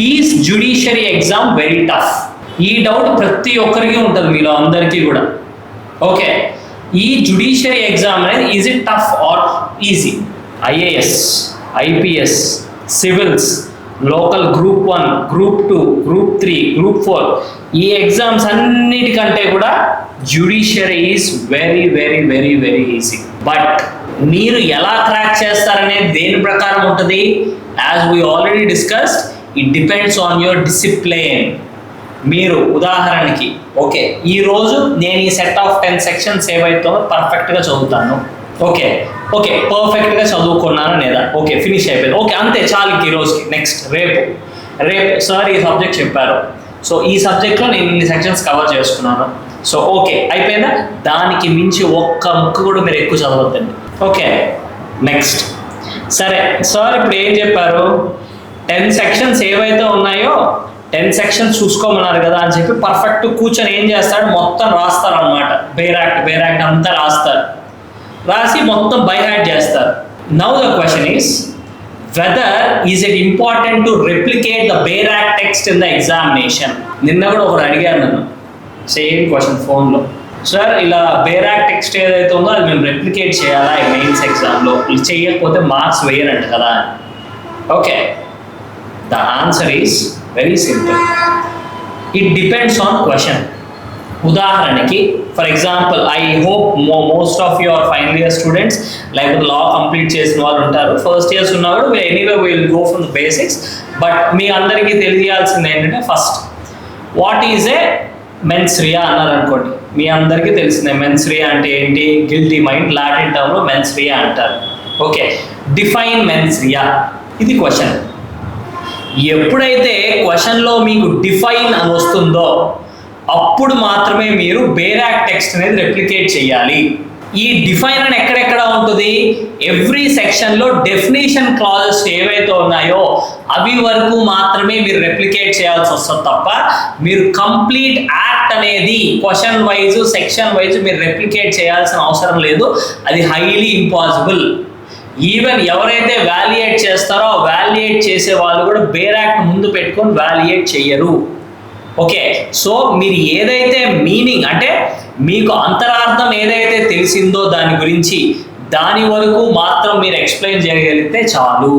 Is judiciary exam very tough? ఈ doubt ప్రతి ఒక్కరికి ఉంటుంది మీలో అందరికీ కూడా. ఓకే, ఈ జ్యుడిషియరీ ఎగ్జామ్ అనేది is it tough or easy? IAS, IPS, civils, local group 1, group 2, group 3, group 4, ఈ ఎగ్జామ్స్ అన్నిటికంటే కూడా judiciary is very very very very easy. But మీరు ఎలా క్రాక్ చేస్తారనేది దేని ప్రకారం ఉంటుంది? As we already discussed, it depends on your discipline. మీరు ఉదాహరణకి ఓకే, ఈరోజు నేను ఈ సెట్ ఆఫ్ 10 సెక్షన్స్ ఏవైతే పర్ఫెక్ట్గా చదువుతాను. ఓకే ఓకే, పర్ఫెక్ట్గా చదువుకున్నాను లేదా? ఓకే, ఫినిష్ అయిపోయింది. ఓకే, అంతే చాలు ఈ రోజుకి. నెక్స్ట్ రేపు సార్ ఈ సబ్జెక్ట్ చెప్పారు, సో ఈ సబ్జెక్ట్లో నేను ఇన్ని సెక్షన్స్ కవర్ చేసుకున్నాను, సో ఓకే అయిపోయిందా? దానికి మించి ఒక్క ముక్క కూడా మీరు ఎక్కువ చదవద్దండి. ఓకే, నెక్స్ట్ సరే సార్ ఇప్పుడు ఏం చెప్పారు? 10 సెక్షన్స్ ఏవైతే ఉన్నాయో 10 సెక్షన్స్ చూసుకోమన్నారు కదా అని చెప్పి పర్ఫెక్ట్ కూర్చొని ఏం చేస్తాడు? మొత్తం రాస్తారు అనమాట. బేరాక్ట్ అంతా రాస్తారు. రాసి మొత్తం బై హ్యాట్ చేస్తారు. Now the question is whether is it important to replicate the బేరాక్ text in the examination? నిన్న కూడా ఒకరు అడిగారు నన్ను సేమ్ క్వశ్చన్ ఫోన్లో, సార్ ఇలా బేరాక్ టెక్స్ట్ ఏదైతే ఉందో అది మేము రెప్లికేట్ చేయాలా ఈ మెయిన్స్ ఎగ్జామ్లో? చేయకపోతే మార్క్స్ వేయరంట కదా. Okay, the answer is very simple. It depends on question. ఉదాహరణకి for example, I hope most of your final year students లేకపోతే లా కంప్లీట్ చేసిన వాళ్ళు ఉంటారు. ఫస్ట్ ఇయర్స్ ఉన్నవాడు anyway will go from the basics. But మీ అందరికీ తెలియాల్సింది ఏంటంటే, first what is a mens rea అన్నారు అనుకోండి, మీ అందరికీ తెలిసిందే మెన్స్ రియా అంటే ఏంటి? గిల్టీ మైండ్, లాటిన్ టర్మ్లో మెన్స్ రియా అంటారు. ఓకే, డిఫైన్ మెన్స్ రియా, ఇది క్వశ్చన్. ఎప్పుడైతే క్వశ్చన్లో మీకు డిఫైన్ అని వస్తుందో అప్పుడు మాత్రమే మీరు బేరాక్ టెక్స్ట్ అనేది రెప్లికేట్ చేయాలి. ఈ డిఫైన్ అని ఎక్కడెక్కడ ఉంటుంది? ఎవ్రీ సెక్షన్లో డెఫినేషన్ క్లాజెస్ ఏవైతే ఉన్నాయో అవి వరకు మాత్రమే మీరు రెప్లికేట్ చేయాల్సి వస్తుంది తప్ప మీరు కంప్లీట్ యాక్ట్ అనేది క్వశ్చన్ వైజ్ సెక్షన్ వైజ్ మీరు రెప్లికేట్ చేయాల్సిన అవసరం లేదు. అది హైలీ ఇంపాసిబుల్. ఈవెన్ ఎవరైతే వాల్యుయేట్ చేస్తారో వాల్యుయేట్ చేసే వాళ్ళు కూడా బేరాక్ట్ ముందు పెట్టుకొని వాల్యుయేట్ చెయ్యరు. ఓకే, సో మీరు ఏదైతే మీనింగ్ అంటే మీకు అంతరార్థం ఏదైతే తెలిసిందో దాని గురించి దాని వరకు మాత్రం మీరు ఎక్స్ప్లెయిన్ చేయగలిగితే చాలు.